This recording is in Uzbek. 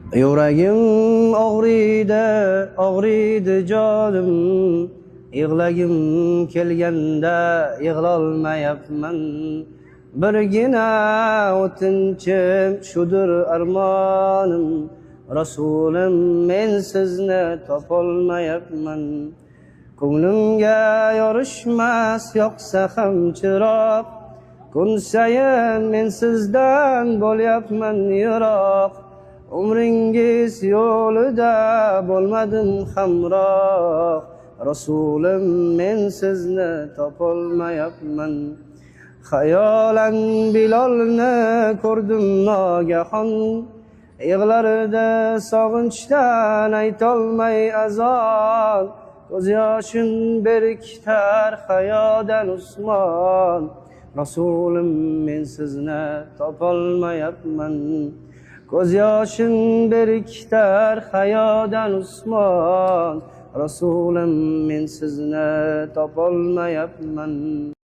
Yuragim og'riydi, og'riydi jonim, yig'lagim kelganda yig'lolmayapman. Birgina o'tinchim shudir armonim, Rasulim men sizni topolmayapman. Ko'nglimga yorishmas yoqsa ham chiroq, kun sayin men sizdan bo'lyapman yiroq. Umringiz yo'lida bo'lmadim hamroh, Rasulim men sizni topolmayapman. Xayolan Bilolni ko'rdim nogahon, yig'larida sog'inchdan aytolmay azon. Ko'z yoshin berkitar hayodan Usmon, Rasulim men sizni topolmayapman. Ko'z yoshin berkitar hayodan Usmon, Rasulim men sizni topolmayapman.